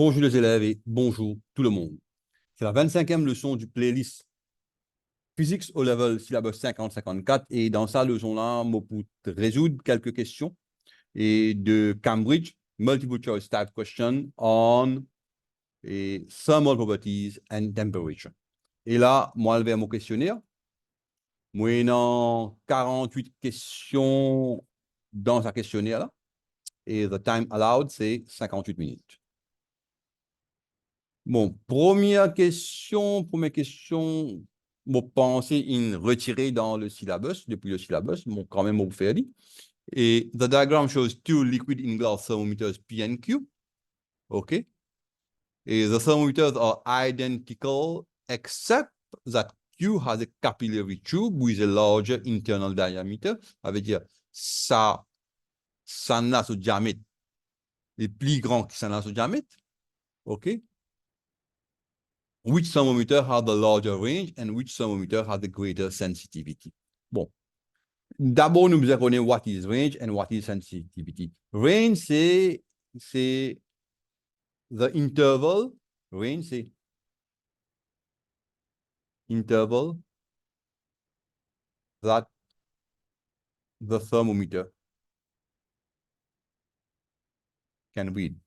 Bonjour les élèves et bonjour tout le monde. C'est la 25e leçon du playlist Physics au level syllabus 50-54 et dans cette leçon-là, je peux résoudre quelques questions et de Cambridge, multiple choice type question on thermal properties and temperature. Et là, moi, je vais mon questionnaire. Moi, j'ai 48 questions dans ce questionnaire-là et the time allowed, c'est 58 minutes. Bon, première question, mon pensée in retirer dans le syllabus, depuis le syllabus, bon, quand même, on fait dit. Et the diagram shows two liquid in glass thermometers P and Q. OK. Et the thermometers are identical except that Q has a capillary tube with a larger internal diameter. Ça veut dire, ça n'a ce diamètre, est plus grand que ça n'a ce diamètre. OK. Which thermometer has the larger range and which thermometer has the greater sensitivity. Bon. D'abord, nous allons connaître what is range and what is sensitivity. Range, c'est the interval. Range, c'est interval that the thermometer can read.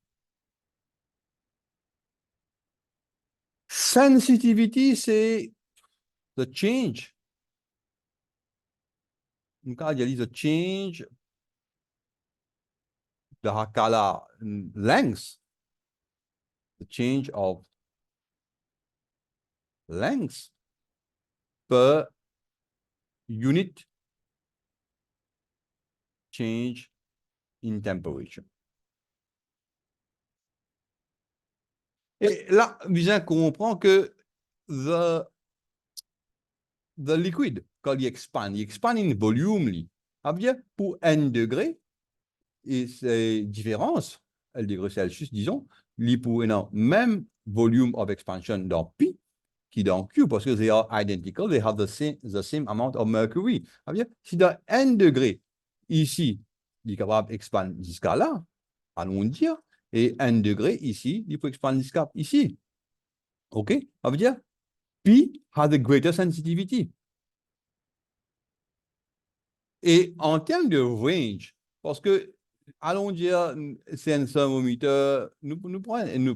Sensitivity, c'est the change. Donc, il y a the change de la length. The change of length per unit change in temperature. Et là, vous comprenez que the liquid, quand il expand in volume. Pour n degrés, et c'est différence, L degrés Celsius, disons, pour un même volume of expansion dans P qui dans Q, parce que they are identical, they have the same amount of mercury. Si dans n degrés, ici, il est capable d'expander jusqu'à là, allons dire, et n degrés ici, il peut expander jusqu'à ici. OK? Ça veut dire P has a greater sensitivity. Et en termes de range, parce que, allons dire, c'est un thermomètre, nous prenons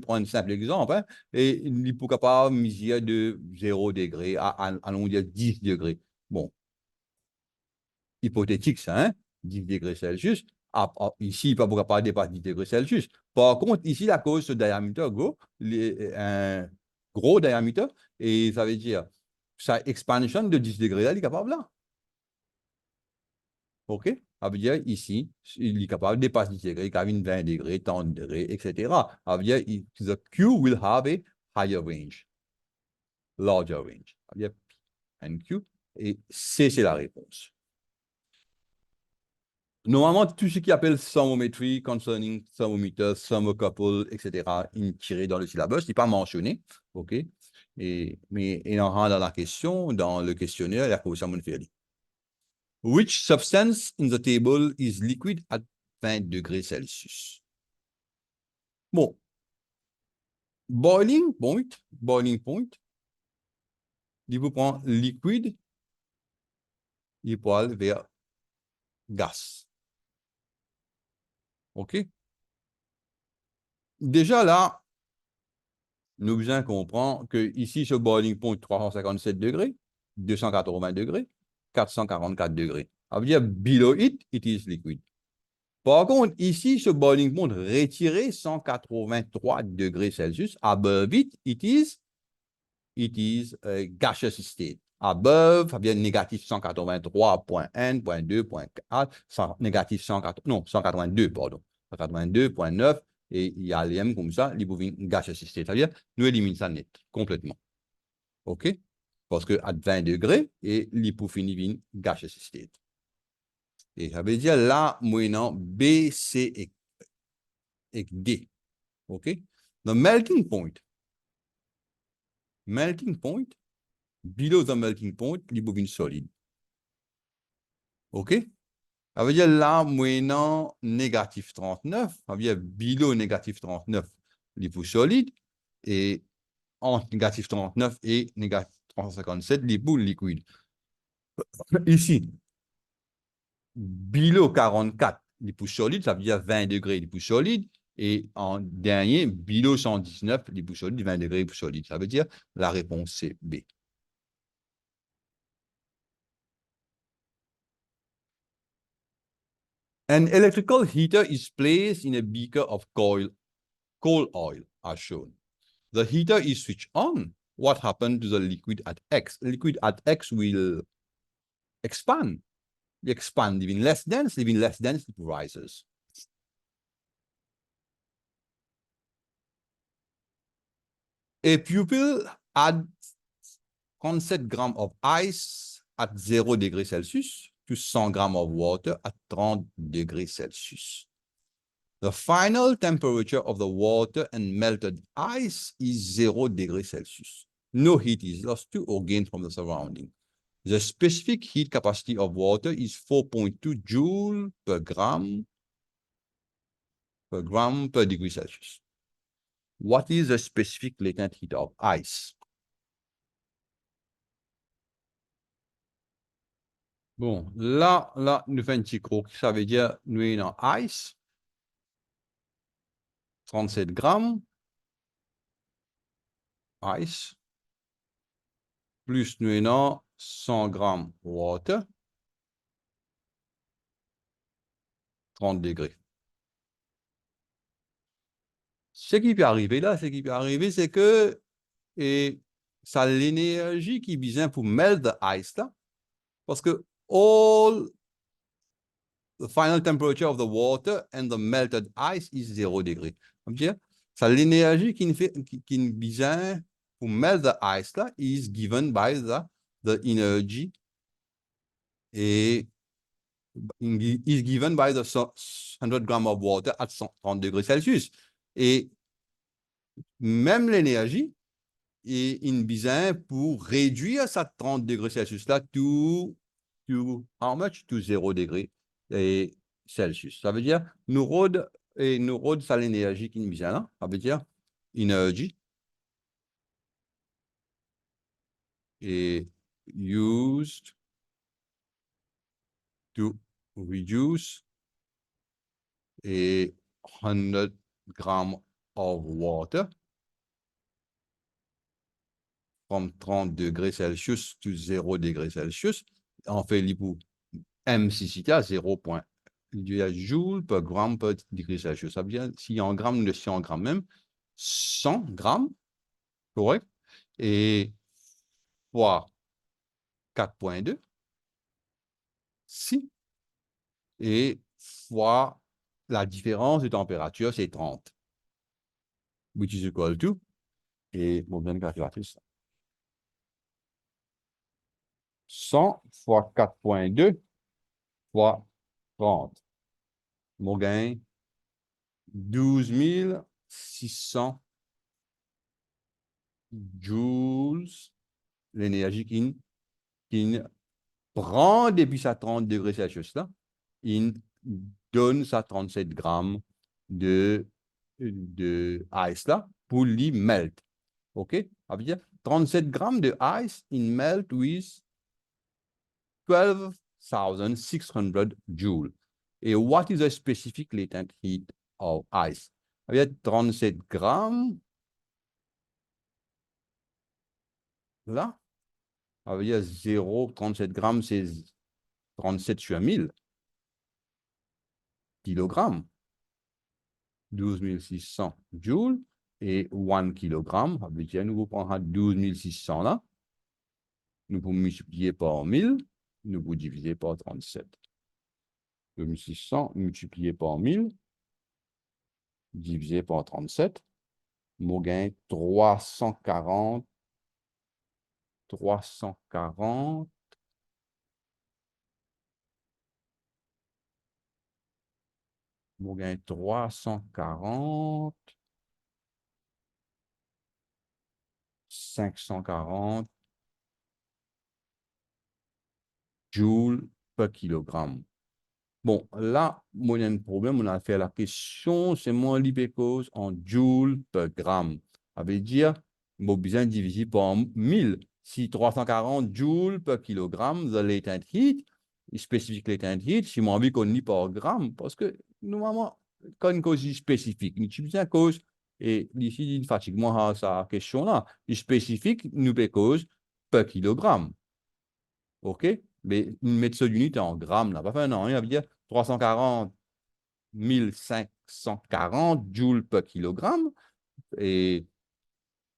un simple exemple, hein, et il est capable de mesurer de 0 degré à, allons dire, 10 degrés. Bon, hypothétique ça, hein, 10 degrés Celsius. Ici, il ne peut pas capable de dépasser 10 degrés Celsius. Par contre, ici, la cause de diamètre gros, un gros diamètre, et ça veut dire, sa expansion de 10 degrés, là, il est capable là. OK? Ça veut dire ici, il est capable de dépasser 10 degrés, 20 degrés, 30 degrés, etc. Ça veut dire the Q will have a higher range, larger range. Ça veut dire P and Q, et C, c'est la réponse. Normalement, tout ce qui appelle thermometry, concerning thermometer, thermocouple, etc., tiré dans le syllabus, n'est pas mentionné. OK? Mais en rendant la question, dans le questionnaire, il y a quoi ça me fait dire. Which substance in the table is liquid at 20 degrés Celsius? Bon. Boiling point, il vous prend liquide, il peut aller vers gaz. OK? Déjà là, nous bien comprendre que ici, ce boiling point, 357 degrés, 280 degrés, 444 degrés. Ça veut dire, below it, it is liquid. Par contre, ici, ce boiling point retiré 183 degrés Celsius, above it, it is gaseous state. Above, ça veut dire négatif 183.1.2.4, négatif 182, pardon. 182.9, et il y a l'IM comme ça, il peut venir gaseous state. Ça veut dire, nous éliminons ça net, complètement. OK? Parce que à 20 degrés, et il peut finir gaseous state. Et ça veut dire là, moyennant B, C et D. OK? The melting point, below the melting point, il peut venir solide. OK? Ça veut dire là, moyennant négatif 39, ça veut dire below négatif 39, l'époux solide, et entre négatif 39 et négatif 357, l'époux liquide. Ici, below 44, l'époux solide, ça veut dire 20 degrés l'époux solide, et en dernier, below 119, l'époux solide, 20 degrés l'époux solide. Ça veut dire la réponse c'est B. An electrical heater is placed in a beaker of coal oil, as shown. The heater is switched on. What happened to the liquid at X? The liquid at X will expand. Expand, leaving less dense, it rises. A pupil adds 37 grams of ice at 0 degrees Celsius to 100 grams of water at 30 degrees Celsius. The final temperature of the water and melted ice is 0 degrees Celsius. No heat is lost to or gained from the surrounding. The specific heat capacity of water is 4.2 joule per gram per degree Celsius. What is the specific latent heat of ice? Bon, là, nous faisons un petit croc. Ça veut dire, nous avons ice, 37 grammes, ice, plus nous avons 100 grammes water, 30 degrés. Ce qui peut arriver là, c'est que et ça l'énergie qui vient pour melt the ice là, parce que all the final temperature of the water and the melted ice is 0 degré. Ça l'énergie qui vient pour melt the ice là is given by the energy et is given by the 100 grams of water at 130 degrés Celsius. Et même l'énergie est une besoin pour réduire ça 30 degrés Celsius là to how much? To 0 degrés Celsius. Ça veut dire nous rôde ça l'énergie qui nous besoin là. Ça veut dire energy est used to reduce a 100 grams of water from 30 degrés Celsius to 0 degrés Celsius. On fait l'hypo MCQ à 0. Joule per gramme per degré Celsius. Ça veut dire, si en grammes, si en grammes même, 100 grammes, correct, et fois 4,2, si, et fois la différence de température, c'est 30. Which is equal to, et mon bien calculatrice, 100 fois 4,2 fois 30. Mon gain, 12 600 joules, l'énergie qui prend depuis sa 30 degrés Celsius là, il donne sa 37 grammes de ice là pour lui melt. OK? Ça veut dire 37 grammes de ice in melt with 12,600 joules. Et what is the specific latent heat of ice? Ça veut dire 37 grammes là. Ça veut dire 0,37 grammes, c'est 37 sur 1000 kilogrammes. 12 600 joules et 1 kg. Ça veut dire nous prenons 12 600 là. Nous pouvons multiplier par 1000. Nous pouvons diviser par 37. 12 600 multiplié par 1000 divisé par 37. Mon gain 340. Mon gain 340. 540 joules per kilogramme. Bon, là, moi, il y a un problème, on a fait la question, c'est moins l'hypécause en joules per gramme. Ça veut dire, bon, besoin divisé par 1000. Si 340 joules per kilogramme de latent heat, spécifique latent heat, si moi envie qu'on y par gramme, parce que, normalement, quand une cause est spécifique, nous utilisons une cause, et ici, il fatigue moins sa question-là, spécifique, nous peut cause per kilogramme. OK? Mais mettre ça d'unité en grammes, là, pas fait, non, il veut dire 340 1540 joules per kilogramme et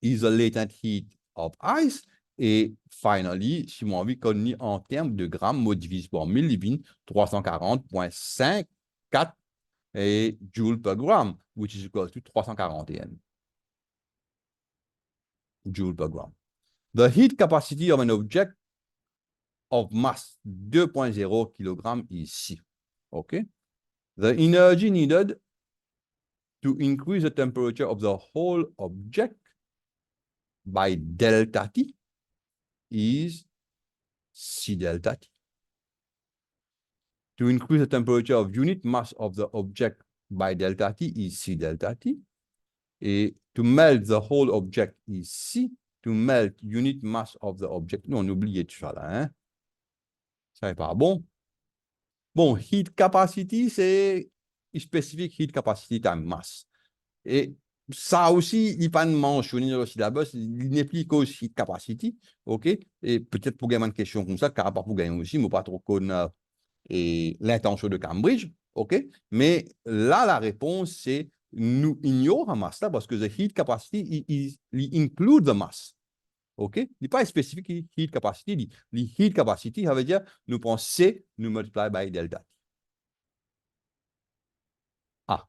isolated heat of ice. Et finally, si mon envie qu'on y en termes de grammes, moi divise par 1000, il vient 340,54 et joules per gramme, which is equal to 341 joules per gramme. The heat capacity of an object of mass 2.0 kg ici. OK? The energy needed to increase the temperature of the whole object by delta T is C delta T. To increase the temperature of unit mass of the object by delta T is C delta T. Et to melt the whole object is C. To melt unit mass of the object. Non, on oublie tout ça là. Hein? Ça n'est pas bon. Bon, heat capacity, c'est specific heat capacity time mass. Et ça aussi, il n'est pas mentionné dans le syllabus, il n'est plus qu'au heat capacity, OK? Et peut-être pour gagner une question comme ça, car pas pour gagner aussi, mais pas trop connaître l'intention de Cambridge, OK? Mais là, la réponse, c'est nous ignorons la masse là, parce que the heat capacity, il include the mass. OK? Il n'est pas spécifique heat capacity. Le heat capacity, ça veut dire nous prenons C, nous multiply by delta. Ah,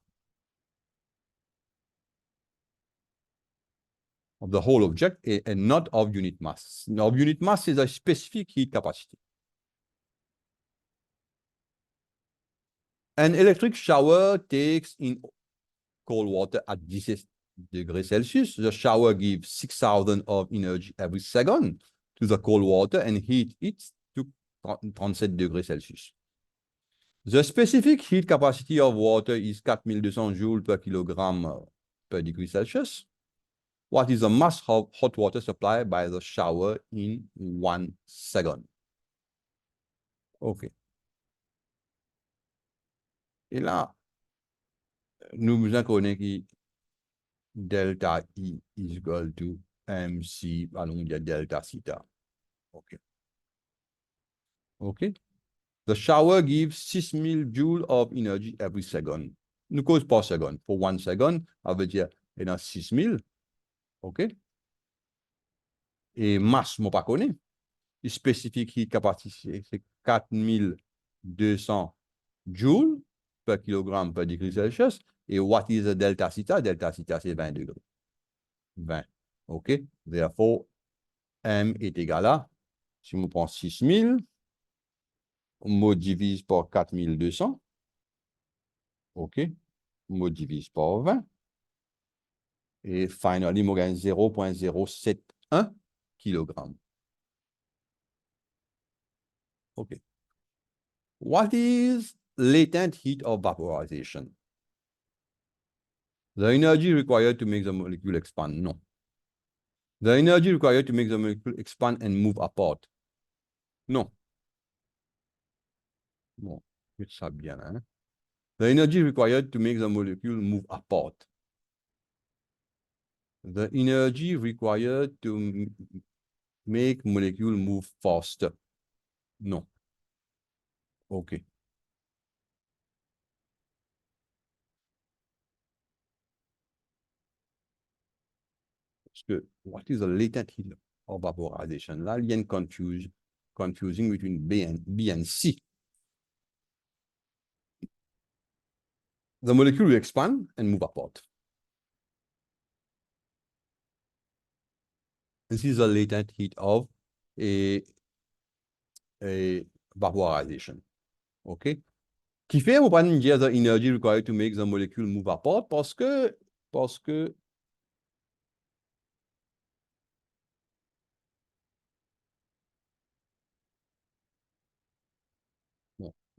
of the whole object and not of unit mass. Of unit mass is a specific heat capacity. An electric shower takes in cold water at 16 degrees Celsius. The shower gives 6,000 of energy every second to the cold water and heat it to 37 degrees Celsius. The specific heat capacity of water is 4200 joules per kilogram per degree Celsius. What is the mass of hot water supplied by the shower in 1 second? OK. Et là, nous vous connaissons que delta I is equal to MC, allons dire delta theta. OK. OK. The shower gives 6000 joules of energy every second. Nous cause par seconde. Pour 1 second, ça veut dire il y a 6000. OK. Et masse, je ne pas connais. Spécifique heat capacity, c'est 4200 joules per kilogramme per degré Celsius. Et what is the delta theta? Delta theta, c'est 20 degrés. 20. OK? Therefore, M est égal à, si on prend 6000, on divise par 4200. OK? On divise par 20. Et finally, on gagne 0.071 kg. OK. What is latent heat of vaporization? The energy required to make the molecule expand. No. The energy required to make the molecule expand and move apart. No. Bon, ça bien, hein? The energy required to make the molecule move apart. The energy required to make molecule move faster. No. OK. Parce que, what is the latent heat of vaporization? Là, il y a une confusing between B and C. The molecule will expand and move apart. This is the latent heat of a vaporization. OK? Qui fait, on va dire the energy required to make the molecule move apart parce que bon,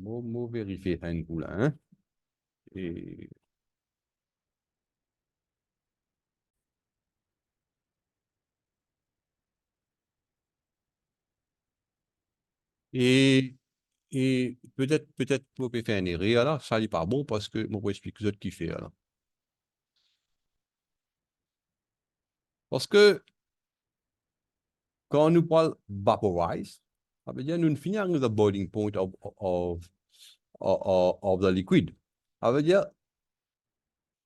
Moi vérifier un coup là, hein. Et, et, et peut-être, vous pouvez faire une erreur là, ça n'est pas bon parce que, moi, vous expliquer ce qui fait là. Parce que, quand nous parlons vaporize, ça veut dire nous finissons avec the boiling point of the liquid. Ça veut dire,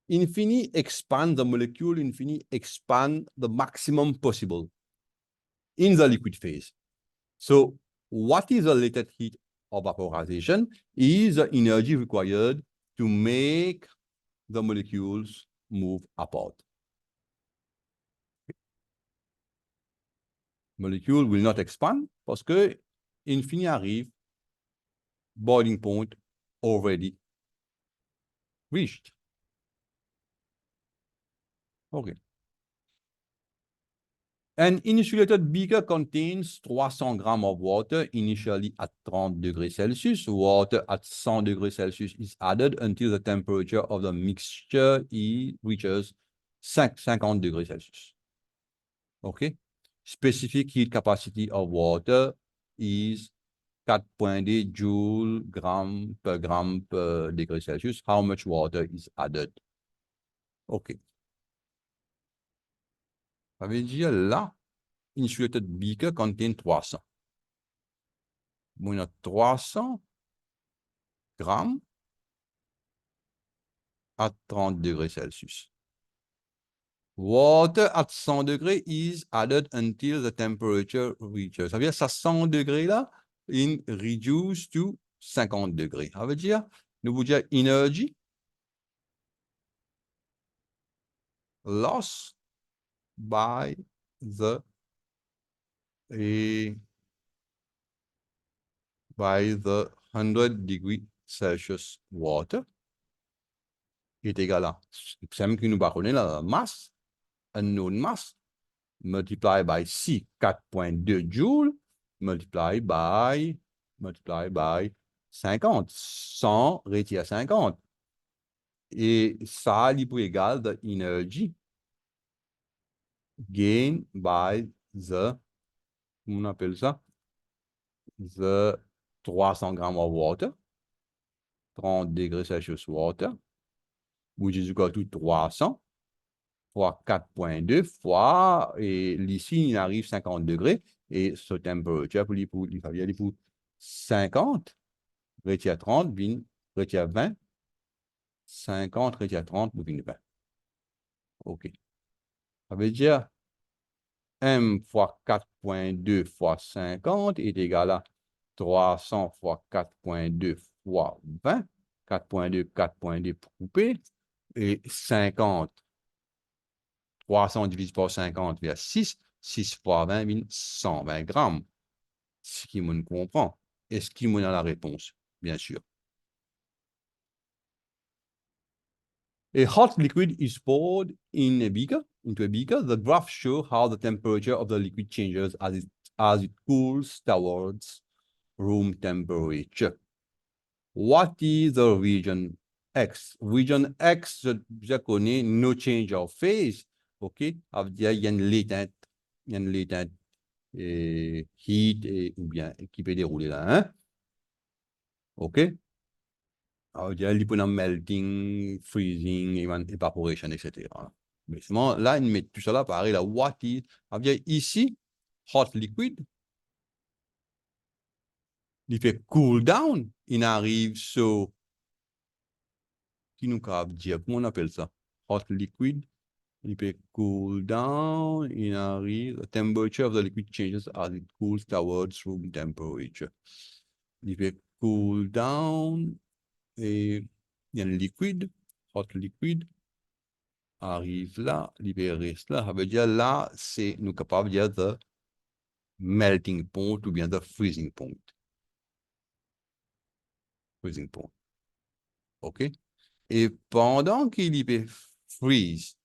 infini expand the molecule, infini expand the maximum possible in the liquid phase. So, what is the latent heat of vaporization? Is the energy required to make the molecules move apart. Molecule will not expand parce que infini arrive, boiling point already reached. Okay. An insulated beaker contains 300 grams of water initially at 30 degrees Celsius. Water at 100 degrees Celsius is added until the temperature of the mixture reaches 50 degrees Celsius. Okay. Specific heat capacity of water is 4.2 joule per gram per degree Celsius. How much water is added? Okay. Ça veut dire là, insulated beaker contain 300. Bon, il y a 300 grammes à 30 degrés Celsius. Water at 100 degrés is added until the temperature reaches. Ça veut dire, ça 100 degrés là, in reduce to 50 degrés. Ça veut dire, nous vous dire energy lost by the by the 100 degree Celsius water est égal à, c'est même que nous connaissons la masse, unknown mass, multiply by C, 4.2 joules, multiply by 50. 100 retire 50. Et ça, il est égal de energy gain by the, on appelle ça, the 300 grams of water, 30 degrés Celsius water, which is equal to 300 fois 4.2 fois, et ici, il arrive 50 degrés, et ce temperature, pour 50, retire 30, retire 20, 50, retire 30, pour 20. OK. Ça veut dire, M fois 4.2 fois 50 est égal à 300 fois 4.2 fois 20, 4.2, 4.2 pour couper, et 50, 300 divisé par 50 vers 6, 6 fois 20, 120 grammes. Ce qui me comprend. Est-ce qu'il me a la réponse? Bien sûr. A hot liquid is poured into a beaker. The graph shows how the temperature of the liquid changes as it cools towards room temperature. What is the region X? Region X, je connais, no change of phase. OK? Ça veut dire il y a une latente heat ou bien qui peut dérouler là. Hein? OK? Ça veut dire il peut y avoir melting, freezing, evaporation, etc. Mais sinon, là, ils mettent tout ça là, pareil, là, what is, ça veut dire ici, hot liquid, il fait cool down, il arrive sur, qui nous capable dire, comment on appelle ça? Hot liquid, il fait cool down, il arrive, the temperature of the liquid changes as it cools towards room temperature. Il fait cool down, et il y a un liquide, hot liquid, arrive là, libéré là, ça veut dire là, c'est nous capables de dire the melting point ou bien the freezing point. Freezing point. OK? Et pendant qu'il y freeze,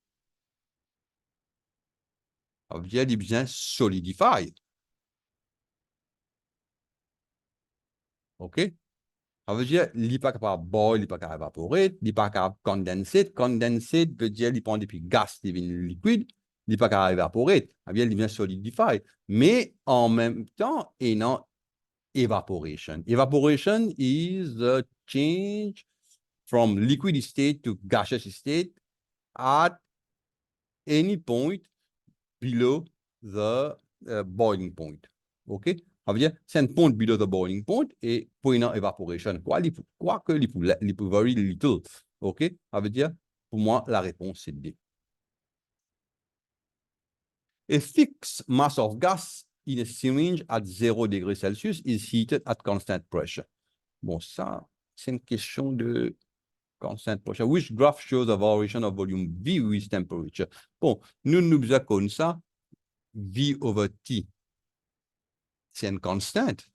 ça veut dire qu'il bien solidify. OK? Ça veut dire, il n'est pas capable de boil, il n'est pas capable d'évaporer, il n'est pas capable de condenser. Condenser veut dire, il prend depuis gaz, il devient liquide, il n'est pas capable d'évaporer. Ça veut dire, il devient solidifié. Mais en même temps, il y a evaporation. Evaporation is the change from liquid state to gaseous state at any point below the boiling point. OK? Ça veut dire, c'est un point below the boiling point et point of evaporation. Quoi que il peut very little. OK? Ça veut dire, pour moi, la réponse, c'est D. A fixed mass of gas in a syringe at 0 degrés Celsius is heated at constant pressure. Bon, ça, c'est une question de constant pressure. Which graph shows a variation of volume V with temperature? Bon, nous avons comme ça, V over T. C'est une constante.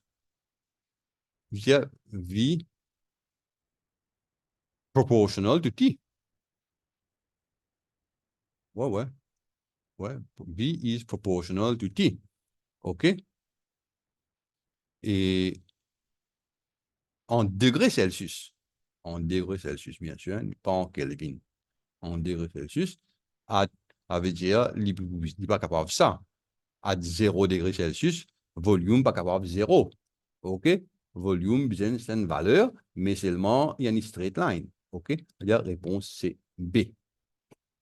Je veux dire, V proportional to T. Ouais. V is proportional to T. OK? Et en degrés Celsius, bien sûr, pas en Kelvin, en degrés Celsius, ça veut dire, il n'est pas capable de ça. À 0 degrés Celsius, volume pas capable de 0. OK? Volume, bien, c'est une valeur, mais seulement, il y a une straight line. OK? La réponse, c'est B.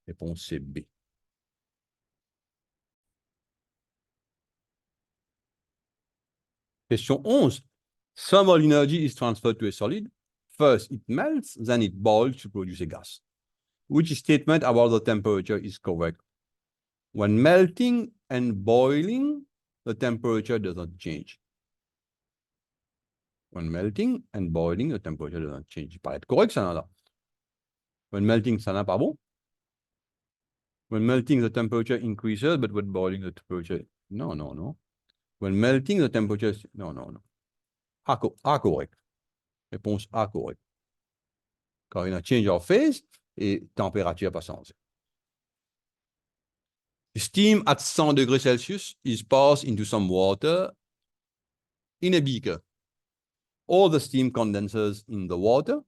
Réponse, c'est B. Question 11. Thermal energy is transferred to a solid. First, it melts, then it boils to produce a gas. Which statement about the temperature is correct? When melting and boiling, the temperature does not change. When melting and boiling, the temperature does not change. Il paraît être correct, ça, là. When melting, ça n'a pas bon. When melting, the temperature increases, but when boiling, the temperature... No. When melting, the temperature... No. A correct. Réponse A correct. Car il y a un change of phase et température pas changée. Steam at 100 degrees Celsius is passed into some water in a beaker. All the steam condenses in the water.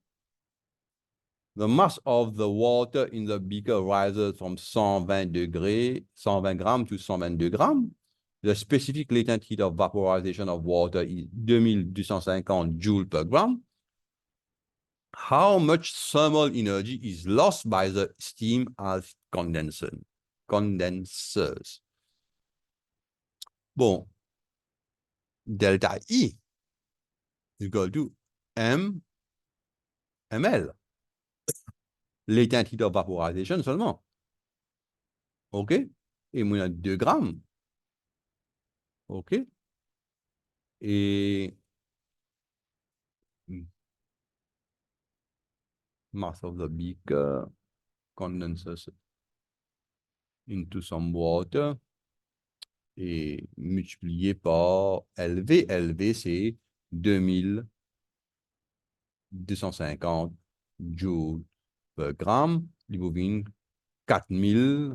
The mass of the water in the beaker rises from 120 degrees, 120 grams to 122 grams. The specific latent heat of vaporization of water is 2250 joules per gram. How much thermal energy is lost by the steam as condensers? Bon, delta E is equal to ml. Latent heat of vaporization seulement. OK? Et moi, il y a 2 grammes. OK? Et mass of the beaker condenses into some water et multiplié par LV. LV, c'est 2250 joules per gramme. L'ibovine, 4000,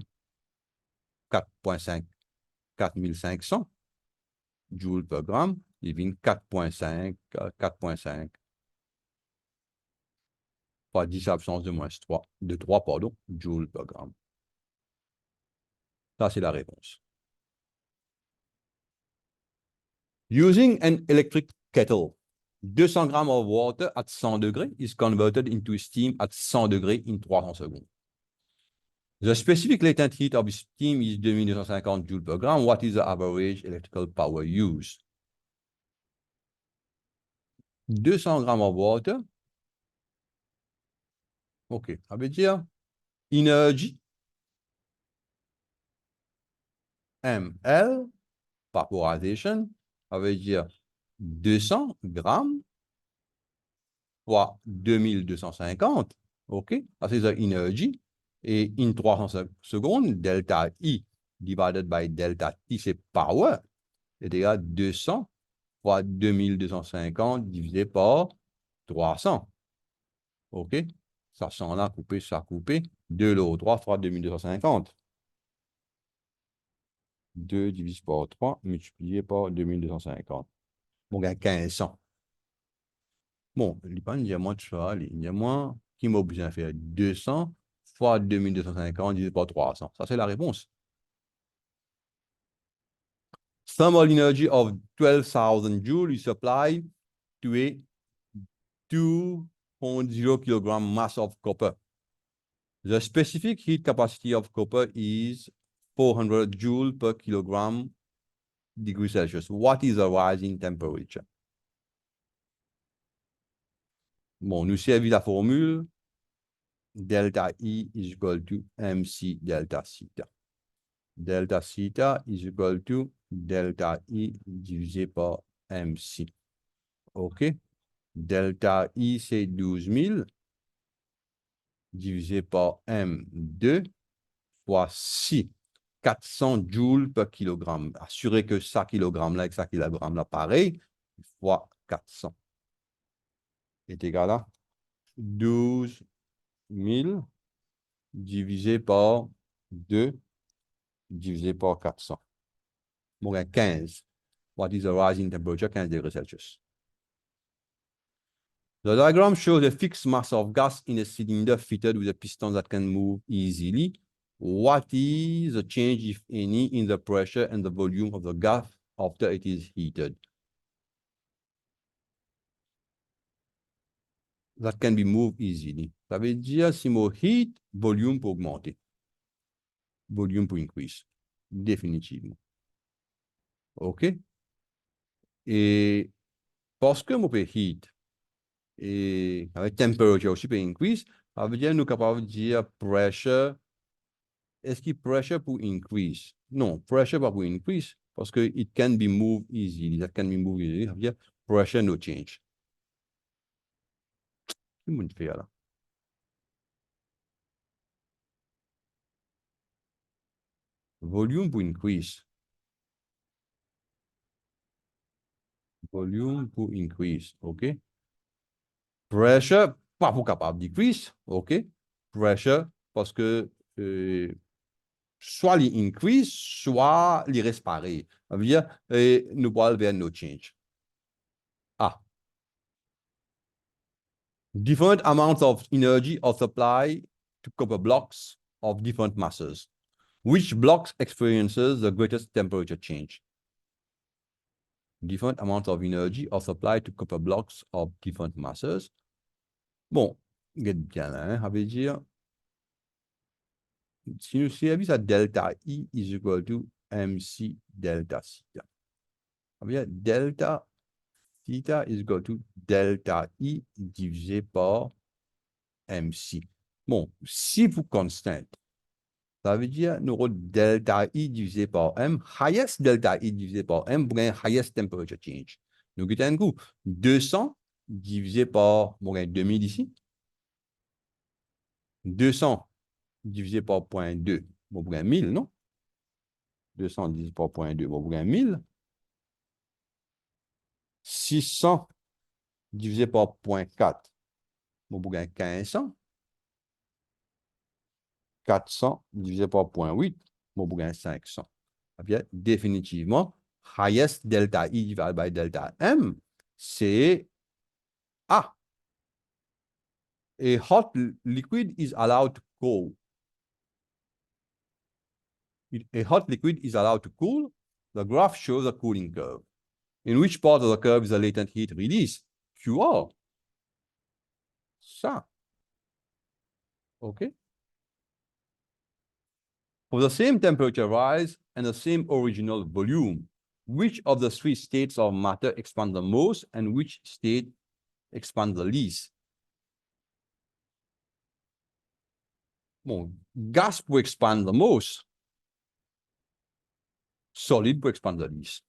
4.5, 4500 joules per gramme. L'ibovine, 4.5, pas 10 absence de moins 3, pardon, joules per gramme. Ça, c'est la réponse. Using an electric kettle, 200 grams of water at 100 degrees is converted into steam at 100 degrees in 300 secondes. The specific latent heat of steam is 2250 joules per gram. What is the average electrical power used? 200 grams of water. OK. Ça veut dire energy ml vaporization. Ça veut dire 200 grammes fois 2250. OK? Ça, c'est l'energy. Et in 300 secondes, delta I divided by delta T, c'est power. C'est-à-dire 200 fois 2250 divisé par 300. OK? Ça s'en a coupé, ça a coupé. 2 l'autre 3 fois 2250. 2 divisé par 3 multiplié par 2250. Bon, gain 1500. Bon, il pas dire moins de ça, il y a moins qui m'a besoin de faire 200 fois 2250 divisé par 300. Ça, c'est la réponse. Thermal energy of 12,000 joules is supplied to a 2.0 kilogram mass of copper. The specific heat capacity of copper is 400 joule per kilogram degree Celsius. What is the rising temperature? Bon, nous servit la formule delta I is equal to MC delta theta. Delta theta is equal to delta I divisé par MC. OK? Delta I, c'est 12 000 divisé par M2 fois 6. 400 joules per kilogramme. Assurez que ça kilogramme-là et que ça kilogramme-là, pareil, fois 400 est égal à 12 000 divisé par 2 divisé par 400. Bon, 15. What is the rising temperature? 15 degrés Celsius. The diagram shows a fixed mass of gas in a cylinder fitted with a piston that can move easily. What is the change, if any, in the pressure and the volume of the gas after it is heated? That can be moved easily. Ça veut dire, si mon heat, volume peut augmenter. Volume peut increase. Définitivement. OK? Et parce que mon peut heat, et avec temperature aussi peut increase, ça veut dire nous sommes capables de dire pressure. Est-ce que pressure peut increase? Non, pressure pas pour increase parce que it can be moved easily. That can be moved easily. Ça veut dire pressure no change. Qu'est-ce que je fais là? Volume pour increase. Volume pour increase. OK? Pressure, pas pour capable decrease. OK? Pressure, parce que soit il increase, soit il reste pareil. Ça veut dire, nous parlons vers no change. Ah. Different amounts of energy are supplied to copper blocks of different masses. Which blocks experiences the greatest temperature change? Different amounts of energy are supplied to copper blocks of different masses. Bon, regarde bien là, hein, ça veut dire, si nous servissons à delta I is equal to MC delta theta. Ça veut dire delta theta is equal to delta I divisé par MC. Bon, si vous constante, ça veut dire nous avons delta I divisé par M, highest delta I divisé par M pour un highest temperature change. Nous avons un coup 200 divisé par 2000 ici. 200 divisé par 0.2, bon, pour 1000, non? 200 divisé par 0.2, bon, pour 1000. 600 divisé par 0.4, bon, pour 1500. 400 divisé par 0.8, bon, pour 500. Eh bien, définitivement, highest delta I divided by delta M, c'est A. A hot liquid is allowed to cool. A hot liquid is allowed to cool. The graph shows a cooling curve. In which part of the curve is the latent heat release? QR. Ça. OK? For the same temperature rise and the same original volume, which of the three states of matter expand the most and which state expand the least? Bon, gas peut expand the most. Solid peut expand the least.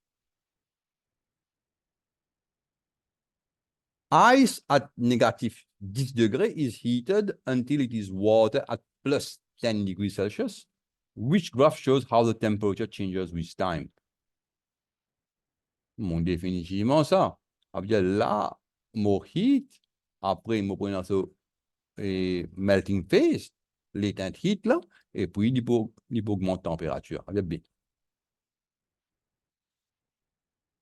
Ice at negative 10 degrees is heated until it is water at plus 10 degrees Celsius. Which graph shows how the temperature changes with time? Bon, définitivement ça. Après là, mon heat, après, mon prenant ce melting phase, latent heat là, et puis il peut augmenter la température. Avec B.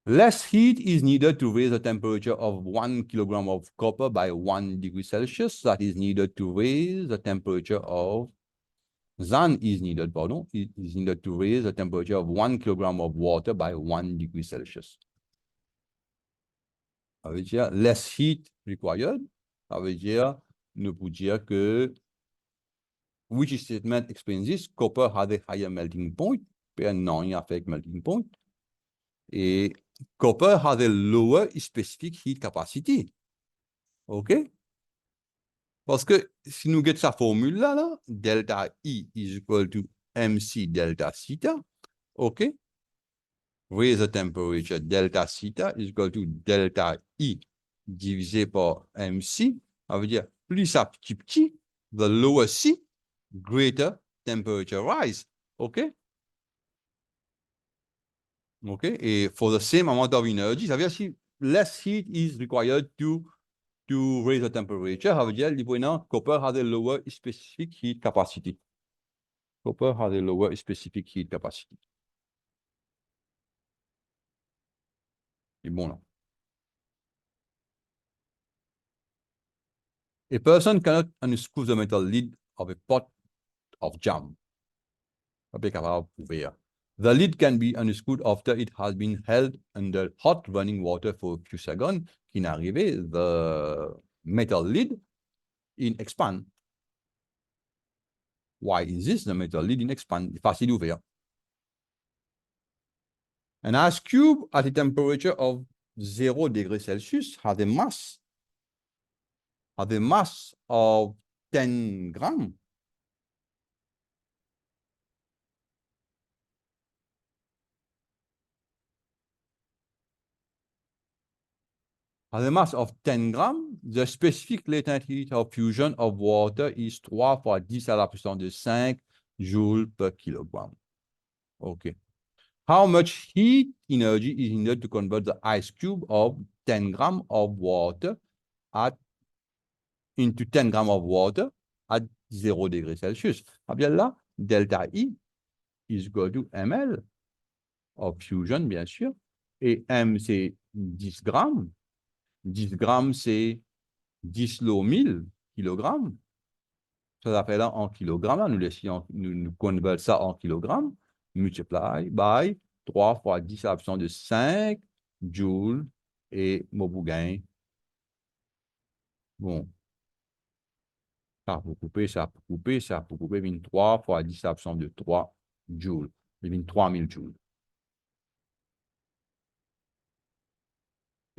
Less heat is needed to raise the temperature of 1 kilogram of copper by 1 degree Celsius. That is needed to raise the temperature of than is needed, pardon, is needed to raise the temperature of 1 kilogram of water by 1 degree Celsius. Ça veut dire less heat required. Ça veut dire, nous pouvons dire que which statement explains this? Copper has a higher melting point, per non affect melting point. Et copper has a lower specific heat capacity. OK? Parce que si nous get sa formule là, delta I is equal to MC delta theta. OK? Raise the temperature delta theta is equal to delta I divisé par MC. Ça veut dire plus ça petit, the lower C, greater temperature rise. OK? OK? Et for the same amount of energy, ça veut dire si less heat is required to raise the temperature, ça veut dire copper has a lower specific heat capacity. Copper has a lower specific heat capacity. C'est bon là. A person cannot unscrew the metal lid of a pot of jam. The lid can be unscrewed after it has been held under hot running water for a few seconds. Qui n'est arrivé, the metal lid in expand. Why is this? The metal lid in expand. Facile ouvert. An ice cube at a temperature of 0 degrees Celsius has a mass of 10 grams. Has a mass of 10 grams, the specific latent heat of fusion of water is 3 fois 10 à la puissance de 5 joules per kilogram. Okay. How much heat energy is needed to convert the ice cube of 10 grams of water into 10 grams of water at 0 degrés Celsius? Ah bien là, delta I is equal to ml of fusion, bien sûr. Et M, c'est 10 grammes. 10 grammes, c'est 10 lots 1000 kilogrammes. Ça s'appelle en kilogrammes. Nous convertons ça en kilogrammes. Multiply by 3 fois 10 à la puissance de 5 joules et Mobougain. Bon. Ça peut couper, ça peut couper, ça peut couper. 23 fois 10 à la puissance de 3 joules. 3000 joules.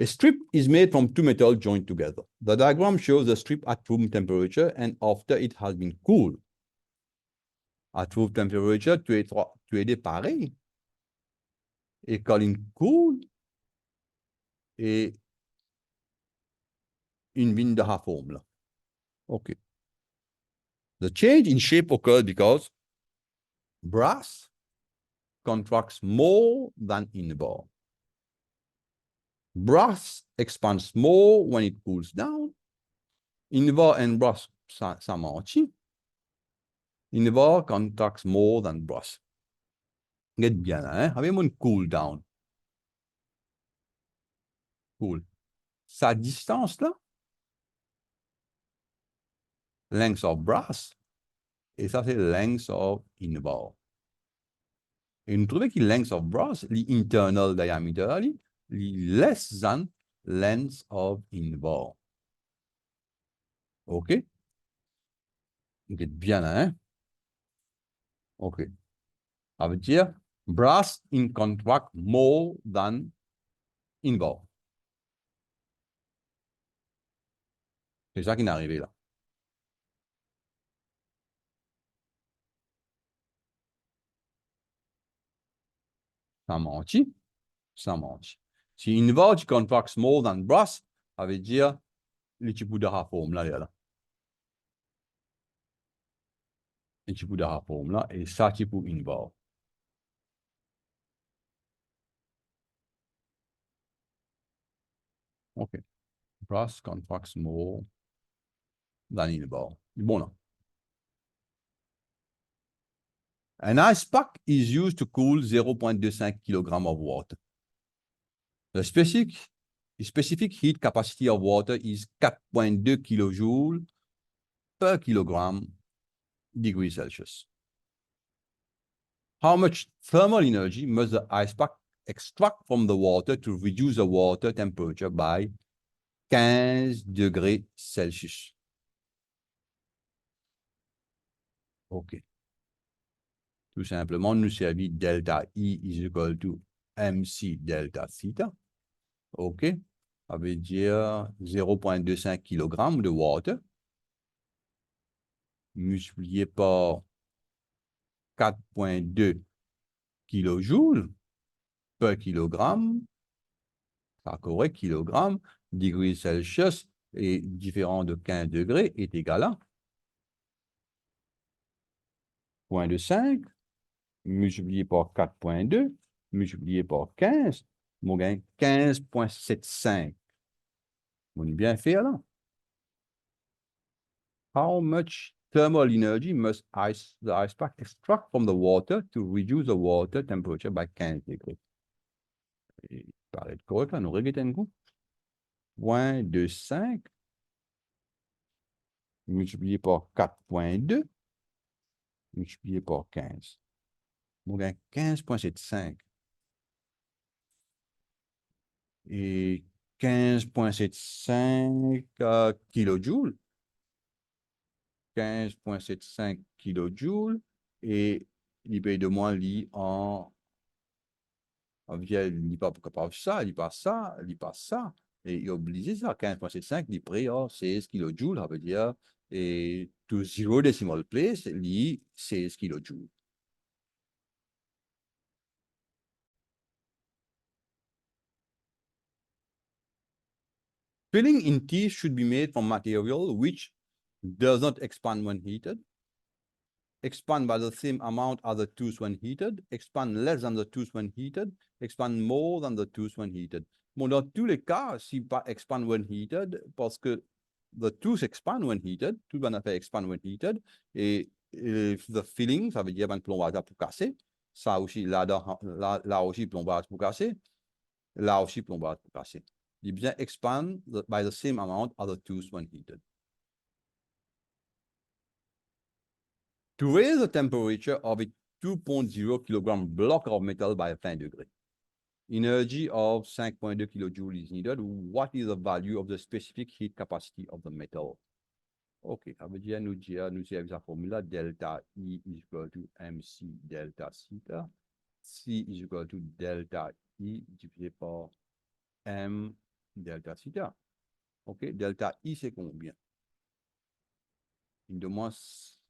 A strip is made from two metals joined together. The diagram shows the strip at room temperature and after it has been cooled. At room temperature, tu es des pareils. Et quand il coule, et une mine de la forme là. OK. The change in shape occurs because brass contracts more than invar. Brass expands more when it cools down. Invar and brass s'amortit. Invar contracts more than brass. Get bien, hein? Avez-vous une cool down? Cool. Sa distance là, length of brass, et ça c'est length of invar. Et nous trouvons que length of brass, l'internal diameter, less than length of invar. OK? Get bien, hein? OK. Ça veut dire brass in contract more than invar. C'est ça qui est arrivé là. Ça mentit. Ça mentit. Si invar tu contracts more than brass, ça veut dire les types de la forme là. Les types de la forme là, et ça type invar. OK. Brass contracts more than invar. Bon là. An ice pack is used to cool 0.25 kg of water. The specific heat capacity of water is 4.2 kilojoules per kilogram degree Celsius. How much thermal energy must the ice pack extract from the water to reduce the water temperature by 15 degrés Celsius? OK. Tout simplement, nous servit delta I is equal to MC delta theta. OK. Ça veut dire 0,25 kg de water multiplié par 4,2 kilojoules per kilogramme, ça correct, kilogramme, degrés Celsius est différent de 15 degrés est égal à 0,5 multiplié par 4,2 multiplié par 15, on gagne 15,75. On est bien fait là. How much thermal energy must the ice pack extract from the water to reduce the water temperature by 15 degrés? Il paraît correct là, nous regardons un coup. 0,25 multiplié par 4,2 multiplié par 15. On gagne 15,75. Et 15,75 kilojoules. 15,75 kilojoules. Et il paye de moins lit en... Il pas capable ça, il passe ça, il passe ça. Et il oblige ça, 15,75, il prend 16 kilojoules, ça veut dire, et to zero decimal place, il 16 kilojoules. Filling in teeth should be made from material which does not expand when heated, expand by the same amount as the tooth when heated, expand less than the tooth when heated, expand more than the tooth when heated. Bon, dans tous les cas, si pas expand when heated, parce que the tooth expand when heated, tout va faire expand when heated, et the filling, ça veut dire un plombage pour casser, ça aussi, là aussi plombage pour casser, là aussi plombage pour casser. Il bien expand by the same amount as the tooth when heated. To raise the temperature of a 2.0 kilogram block of metal by 20 degrees, energy of 5.2 kilojoules is needed. What is the value of the specific heat capacity of the metal? OK, ça veut dire, nous avons la formule delta I is equal to MC delta theta. C is equal to delta I divisé par M delta theta. OK, delta I, c'est combien? Il demande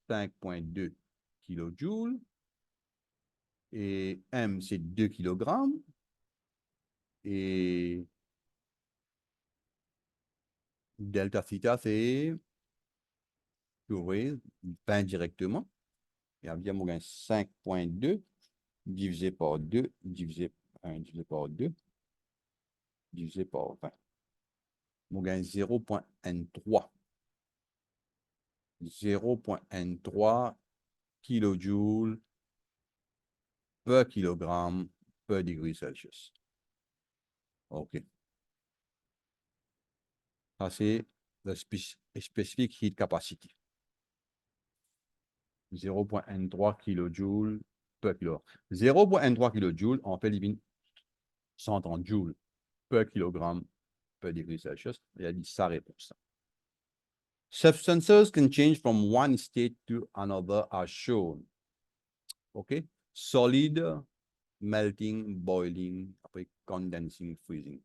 5,2 kilojoules. Et M, c'est 2 kg. Et delta theta, c'est, vous voyez, pas directement. Et bien, on gagne 5,2 divisé par 2, divisé par 2, divisé par 20. On gagne 0,13. 0,13 kilojoules per kilogramme per degré Celsius. OK. Ça, c'est la specific heat capacity. 0,13 kilojoules per kilo. 0,13 kilojoules, on fait 130 joules per kilogramme per degré Celsius. Il a dit sa réponse. Substances can change from one state to another as shown. OK? Solid, melting, boiling, condensing, freezing.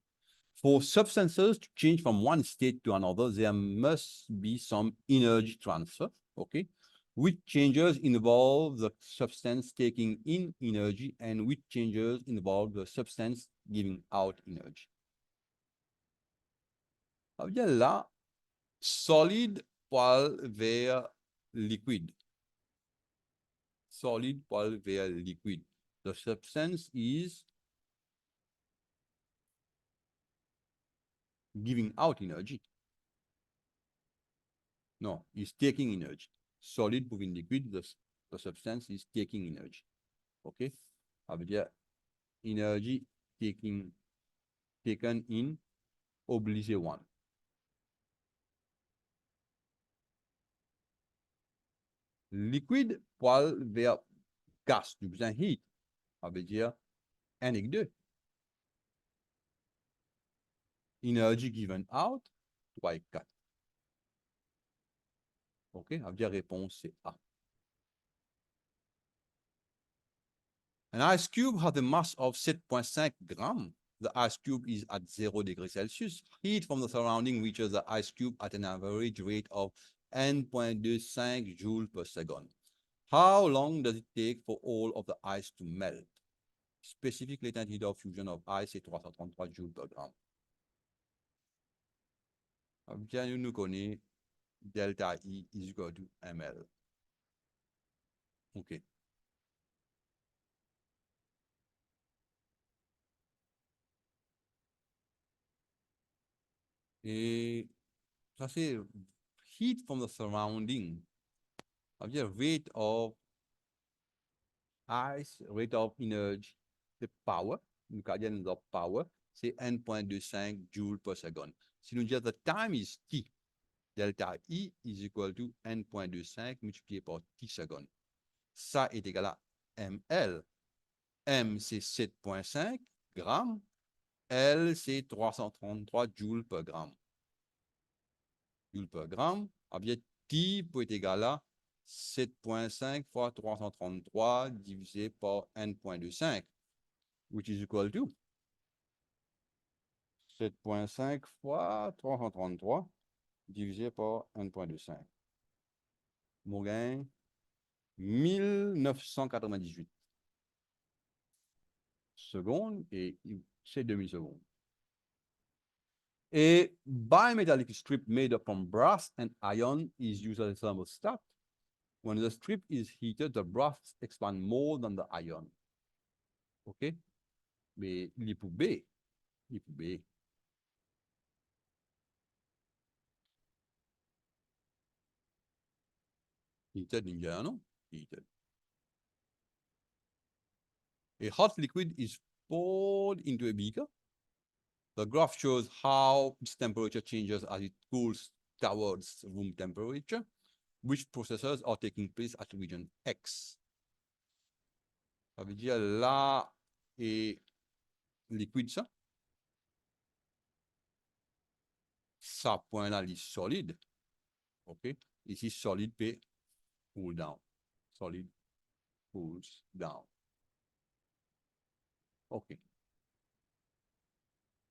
For substances to change from one state to another, there must be some energy transfer. OK? Which changes involve the substance taking in energy and which changes involve the substance giving out energy. Ça veut dire là, solide poil vers liquide. Solid poil vers liquide. The substance is giving out energy. No, it's taking energy. Solid moving liquid, the substance is taking energy. OK? Ça veut dire energy taking taken in obligé 1. Liquide poil vers gaz, du besoin heat. Ça veut dire N égale 2. Energy given out, 3 et 4. OK, ça veut dire réponse c'est A. An ice cube has a mass of 7.5 grams. The ice cube is at 0 degrees Celsius. Heat from the surrounding reaches the ice cube at an average rate of N.25 joules per second. How long does it take for all of the ice to melt? Specific latent heat of fusion of ice est 333 joules per gramme. Bien, nous connaissons delta I is equal to ml. OK. Et ça c'est heat from the surrounding. Ça veut dire rate of ice, rate of energy, c'est power. Nous avons the power, c'est N.25 joules per second. Si nous disons the time is T, delta I is equal to N.25 multiplié par T secondes. Ça est égal à ml. M, c'est 7.5 grammes. L, c'est 333 joules per gramme. Joules per gramme. Ah bien, T peut être égal à 7.5 fois 333 divisé par N.25, which is equal to 7.5 fois 333 divisé par 1.25. Mon gain, 1998 secondes et c'est demi-secondes. A bimetallic strip made up from brass and iron is used as a thermostat. When the strip is heated, the brass expands more than the iron. OK? Mais il est pour B. Il est pour B. Heated in non? Heated. A hot liquid is poured into a beaker. The graph shows how its temperature changes as it cools towards room temperature. Which processes are taking place at region X? Ça veut dire là est liquide ça. Ça point là est solide. OK? Ici solide peut cool down. Solid cools down. OK.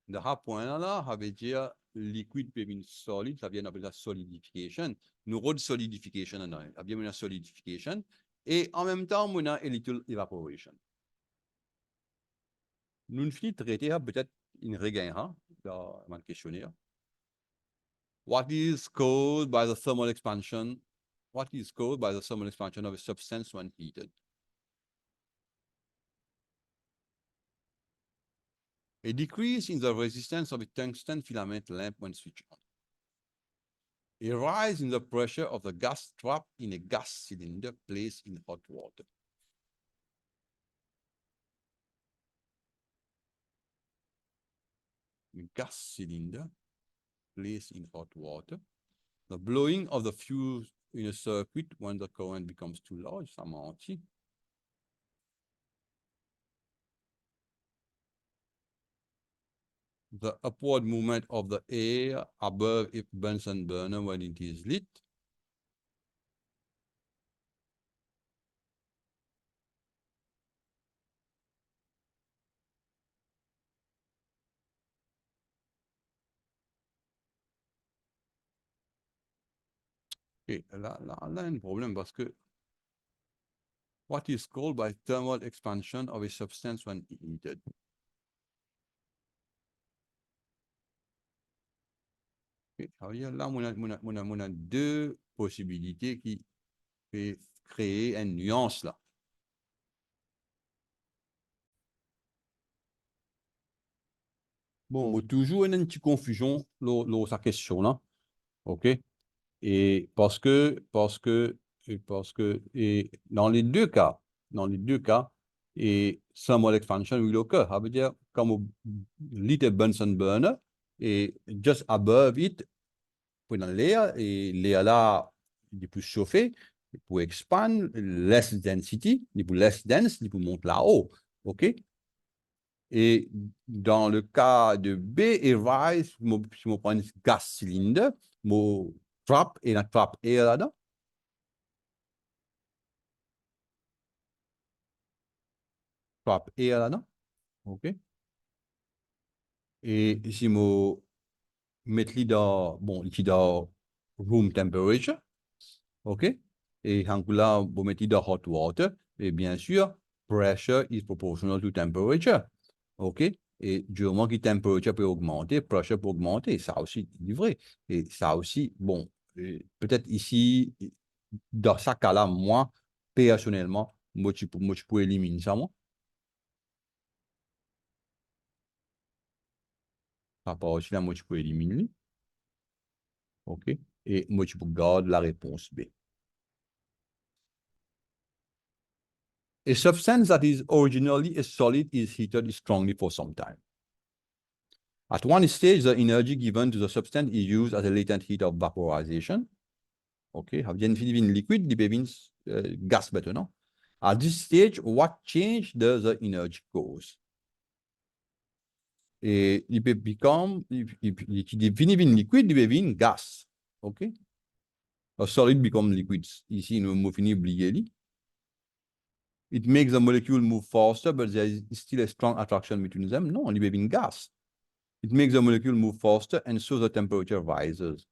De ce point-là, ça veut dire liquide peut venir solide, ça vient appeler la solidification. Nous avons solidification, ça vient une solidification. Et en même temps, on a little evaporation. Nous finissons de traiter peut-être une regain dans mon questionnaire. What is caused by the thermal expansion? What is caused by the thermal expansion of a substance when heated? A decrease in the resistance of a tungsten filament lamp when switched on. A rise in the pressure of the gas trap in a gas cylinder placed in hot water. A gas cylinder placed in hot water. The blowing of the fuse in a circuit when the current becomes too large, ça menti. The upward movement of the air above a Bunsen burner when it is lit. Et là, un problème parce que what is called by thermal expansion of a substance when heated? Okay. Là, on a deux possibilités qui peuvent créer une nuance là. Bon, toujours une petite confusion dans sa question là. OK? Et parce que, et dans les deux cas, Et thermal expansion will occur. Ça veut dire, comme vous lit a Bunsen burner, et just above it, pour une layer, et layer là, il peut chauffer, il peut expand, less density, il peut less dense, il peut monter là-haut. OK? Et dans le cas de B et rise, si je prends un gas cylinder, je trap et la trap air là-dedans. Trap air là-dedans. OK? Et si je mets dans, bon, ici dans room temperature, OK? Et là, vous mettez dans hot water, et bien sûr, pressure is proportional to temperature, OK? Et du moment que temperature peut augmenter, pressure peut augmenter, ça aussi, c'est vrai. Et ça aussi, bon, peut-être ici, dans ce cas-là, moi, personnellement, moi, je peux éliminer ça, moi, par rapport aussi là, moi, je peux éliminer, OK? Et moi, je peux garder la réponse B. A substance that is originally a solid is heated strongly for some time. At one stage, the energy given to the substance is used as a latent heat of vaporization. OK, bien fini liquid, il devient gas maintenant. At this stage, what change does the energy cause? Et il peut become, il devient liquid, il devient gas. OK? A solid become liquid. Ici, nous finissons oublier. It makes the molecule move faster, but there is still a strong attraction between them. No, il devient gas. It makes the molecule move faster and so the temperature rises.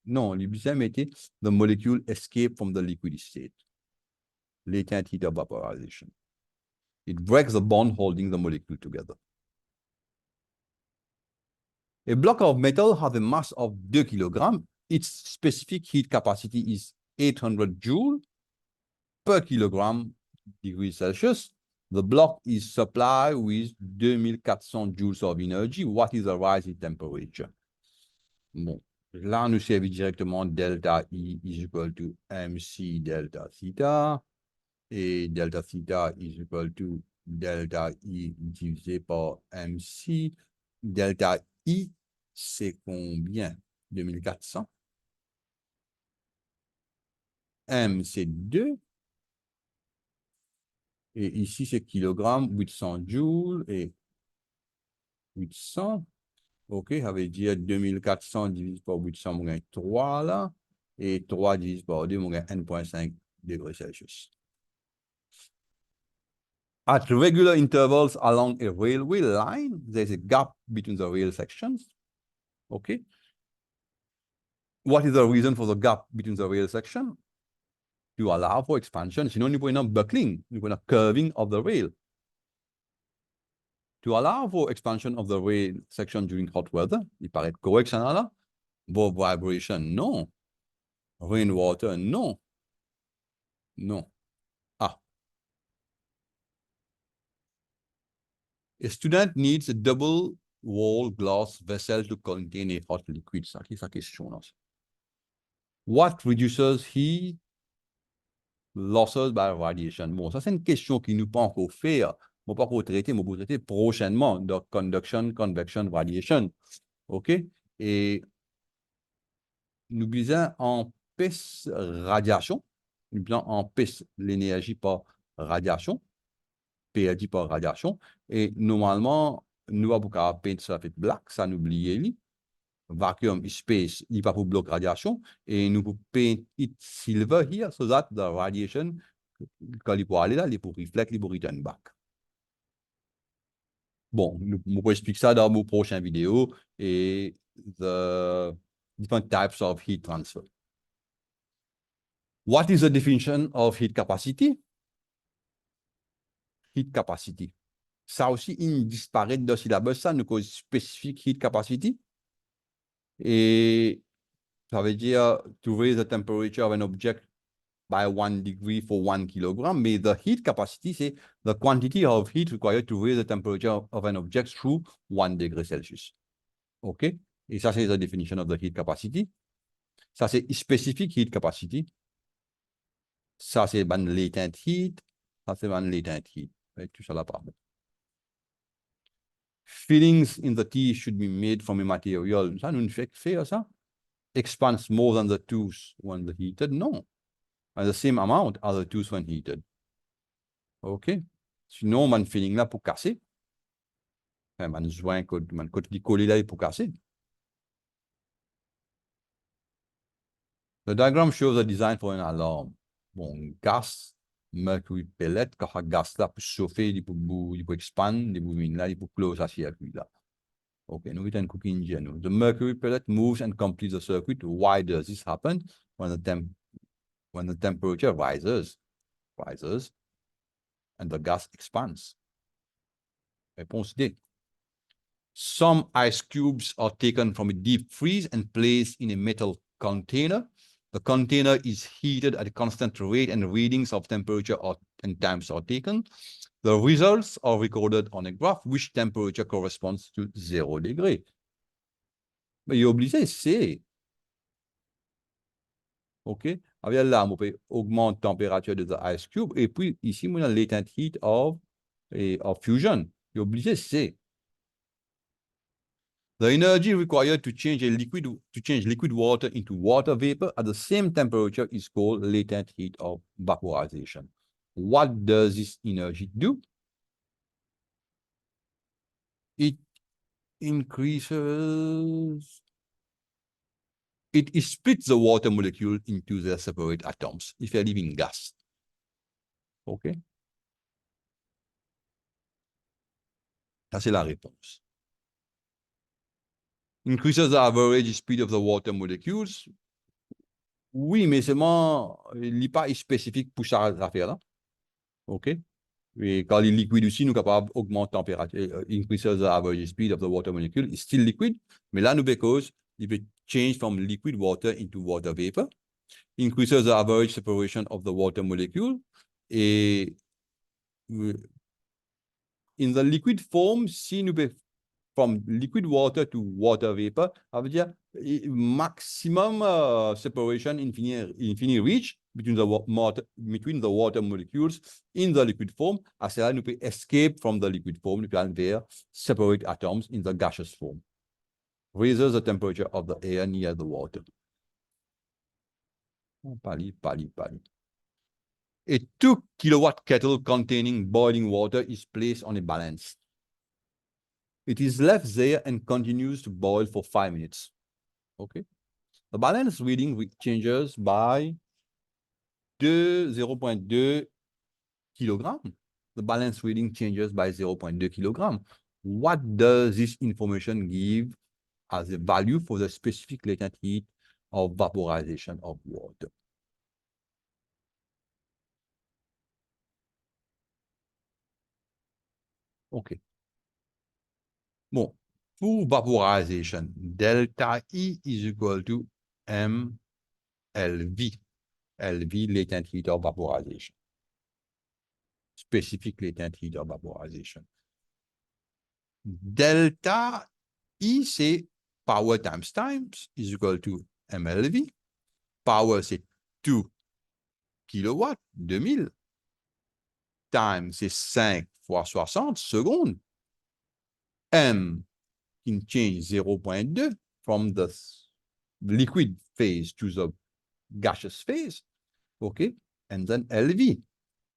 No, l'ibusem était the molecule escape from the liquid state. Latent heat of vaporization. It breaks the bond holding the molecule together. A block of metal has a mass of 2 kilograms. Its specific heat capacity is 800 joules per kilogram degrees Celsius. The block is supplied with 2400 joules of energy. What is the rise in temperature? Bon, là, nous servit directement delta I is equal to MC delta theta. Et delta theta is equal to delta I divisé par MC. Delta I, c'est combien? 2400. M, c'est 2. Et ici, c'est kilogramme, 800 joules et 800. OK, ça veut dire 2400 divisé par 800, on gagne 3 là. Et 3 divisé par 2, on gagne 1,5 degrés Celsius. At regular intervals along a railway line, there's a gap between the rail sections. OK? What is the reason for the gap between the rail section? To allow for expansion. Sinon, nous prenons buckling, nous prenons curving of the rail. To allow for expansion of the rail section during hot weather, il paraît correct, ça là? For vibration, non. Rainwater, non. Non. Ah. A student needs a double wall glass vessel to contain a hot liquid. Ça, c'est sa question là. What reduces heat losses by radiation? Bon, ça, c'est une question qui nous pas encore faire. On pas encore traiter, mais on va traiter prochainement de conduction, convection, radiation. OK? Et nous disons en piste radiation. Nous disons en piste l'énergie par radiation. perdu par radiation. Et normalement, nous avons peindre ça fait black, ça nous oublie. Vacuum space, il va pour bloquer radiation. Et nous pouvons peindre it silver here, so that the radiation, quand il peut aller là, il peut reflect, il peut return back. Bon, nous pouvons expliquer ça dans mon prochaine vidéo et the different types of heat transfer. What is the definition of heat capacity? Heat capacity. Ça aussi, il disparaît dans le syllabus, ça nous cause spécifique heat capacity. Et ça veut dire to raise the temperature of an object by 1 degree for 1 kilogram. Mais the heat capacity, c'est the quantity of heat required to raise the temperature of an object through 1 degree Celsius. OK? Et ça, c'est la definition of the heat capacity. Ça, c'est specific heat capacity. Ça, c'est ban latent heat. Ça, c'est ban latent heat. Et tout ça là part. Fillings in the tea should be made from a material. Ça, nous ne fait que faire ça. Expands more than the tooth when heated? No. And the same amount as the tooth when heated. OK? Sinon, man filling là pour casser. Man joint, man côté collé là pour casser. The diagram shows a design for an alarm. Bon, gaz, mercury pellet, quand gaz là pour chauffer, il peut expand, il peut là, il peut close à circuit là. Okay, nous avons un cooking engine. The mercury pellet moves and completes the circuit. Why does this happen? When the temperature rises, and the gas expands. Réponse D. Some ice cubes are taken from a deep freeze and placed in a metal container. The container is heated at a constant rate and readings of temperature and times are taken. The results are recorded on a graph which temperature corresponds to 0 degrés. Mais il est obligé, c'est. OK? Avec là, on peut augmenter la température de the ice cube. Et puis, ici, on a latent heat of fusion. Il est obligé, c'est. The energy required to change liquid water into water vapor at the same temperature is called latent heat of vaporization. What does this energy do? It increases. It splits the water molecule into their separate atoms if you're living gas. OK? Ça, c'est la réponse. Increases the average speed of the water molecules. Oui, mais seulement, il n'est pas spécifique pour ça affaire-là. OK? Et quand il est liquide aussi, nous sommes capables d'augmenter la température. Increases the average speed of the water molecule. It's still liquid, mais là, nous, because it will change from liquid water into water vapor. Increases the average separation of the water molecule. Et in the liquid form, si nous from liquid water to water vapor, ça veut dire maximum separation infinity reach between the water molecules in the liquid form. À cela, nous pouvons escape from the liquid form, nous pouvons aller vers separate atoms in the gaseous form. Raises the temperature of the air near the water. Pali. A 2 kilowatt kettle containing boiling water is placed on a balance. It is left there and continues to boil for 5 minutes. Okay. The balance reading changes by 0.2 kilogram. The balance reading changes by 0.2 kilogram. What does this information give as a value for the specific latent heat of vaporization of water? Okay. Bon, pour vaporization, delta E is equal to MLV. LV, latent heat of vaporization. Specific latent heat of vaporization. Delta E, c'est power times is equal to MLV. Power, c'est 2 kilowatts, 2000. Time, c'est 5 fois 60 secondes. M can change 0.2 from the liquid phase to the gaseous phase. OK? And then LV.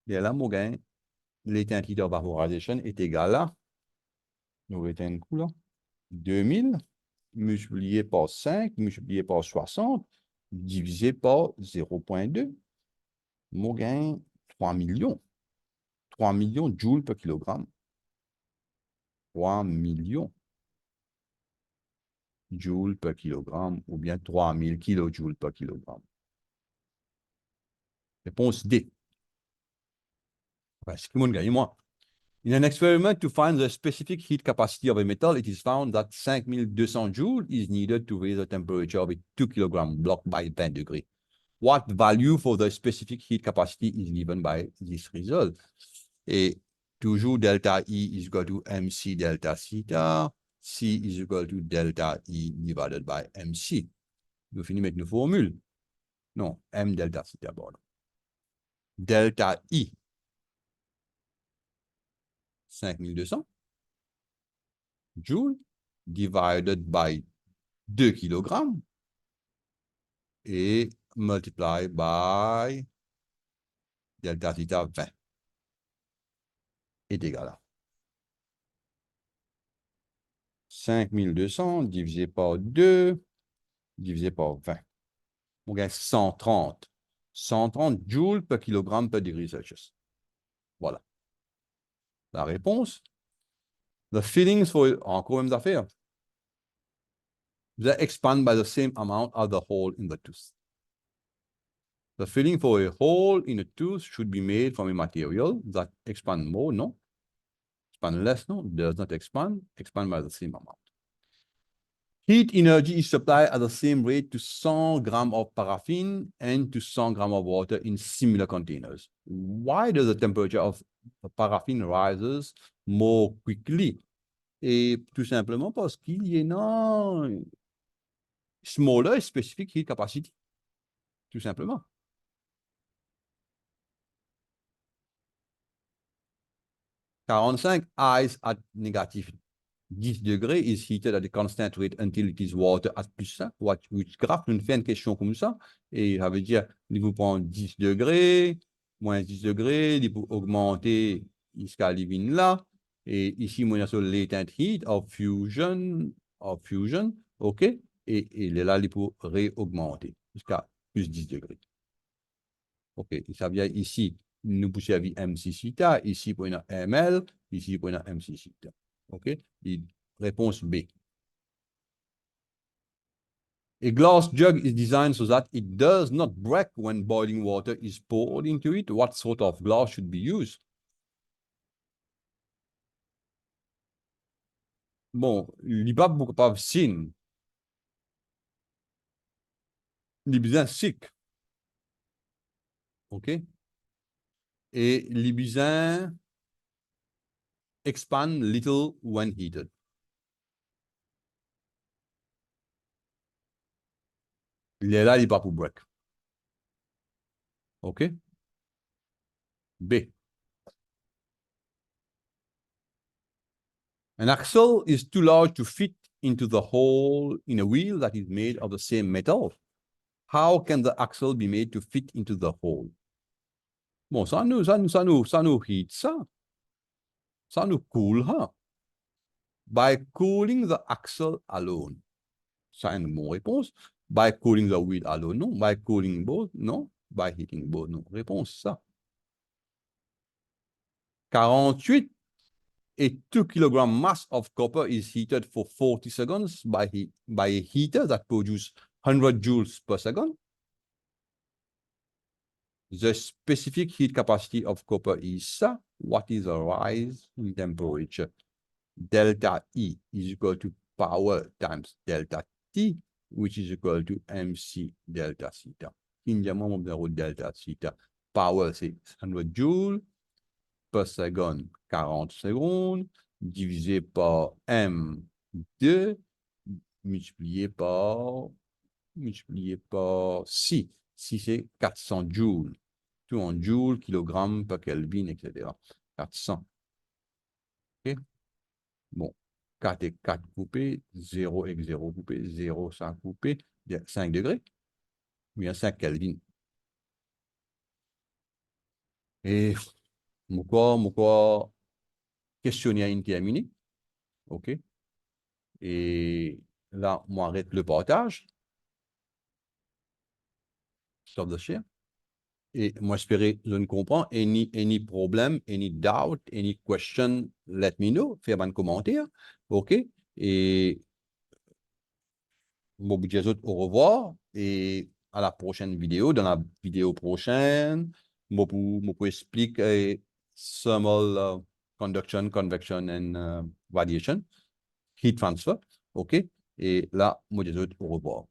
Et là, mon gain, latent heat of vaporization est égal à, nous mettons un coup là, 2000 multiplié par 5, multiplié par 60, divisé par 0.2. Mon gain, 3 millions. 3 millions joules per kilogramme. 3 millions joules per kilogramme ou bien 3000 kilojoules per kilogramme. Réponse D. Parce que mon gars, moi. In an experiment to find the specific heat capacity of a metal, it is found that 5200 joules is needed to raise the temperature of a 2 kg block by 20 degrees. What value for the specific heat capacity is given by this result? Et toujours delta E is equal to MC delta theta. C is equal to delta E divided by MC. Nous finissons avec nos formules. Non, M delta theta, pardon. Delta E 5200 joules divided by 2 kg et multiply by delta theta 20 est égal à 5200 divisé par 2 divisé par 20. On gagne 130. 130 joules per kilogramme per degré Celsius. Voilà. La réponse. The fillings for, encore même affaire. They expand by the same amount as the hole in the tooth. The filling for a hole in a tooth should be made from a material that expands more, no? Expand less, no? Does not expand by the same amount. Heat energy is supplied at the same rate to 100 grams of paraffin and to 100 grams of water in similar containers. Why does the temperature of the paraffin rises more quickly? Et tout simplement parce qu'il y a une smaller specific heat capacity. Tout simplement. 45 ice at negative 10 degrés is heated at a constant rate until it is water at plus 1. Which graphe nous fait une question comme ça. Et ça veut dire, il vous prend 10 degrés, moins 10 degrés, il peut augmenter jusqu'à l'ivine là. Et ici, on a sur latent heat of fusion, OK? Et il est là, il peut réaugmenter jusqu'à plus 10 degrés. OK, ça vient ici, nous poussons à vie MCQ, ici pour une ML, ici pour une MCQ. OK? Et réponse B. A glass jug is designed so that it does not break when boiling water is poured into it. What sort of glass should be used? Bon, il n'y a pas beaucoup de signes. Il est bien sec. OK? Et les besoins expand little when heated. Il est là, il n'est pas pour break. OK? B. An axle is too large to fit into the hole in a wheel that is made of the same metal. How can the axle be made to fit into the hole? Bon, ça nous heat ça. Ça nous cool, huh? By cooling the axle alone. Ça une bonne réponse. By cooling the wheel alone, non. By cooling both, non. By heating both, non. Réponse, ça. 48. A 2 kg mass of copper is heated for 40 seconds by a heater that produces 100 joules per second. The specific heat capacity of copper is what is the rise in temperature? Delta E is equal to power times delta T, which is equal to MC delta theta. Indirectement, on delta theta. Power, c'est 100 joules per seconde, 40 secondes, divisé par M2, multiplié par 6. 6, c'est 400 joules. Tout en joules, kilogrammes per Kelvin, etc. 400. OK? Bon, 4 et 4 coupés, 0 et 0 coupé, 0, 5 coupé, 5 degrés, bien 5 Kelvin. Et mon questionnaire terminé. OK? Et là, on arrête le partage. Stop the share. Et moi, j'espère je ne comprends. Any problem, any doubt, any question, let me know. Faites un commentaire. OK? Et bon, je vous dis au revoir. Et à la prochaine vidéo. Dans la vidéo prochaine, je vous explique thermal conduction, convection and radiation, heat transfer. OK? Et là, je vous dis au revoir.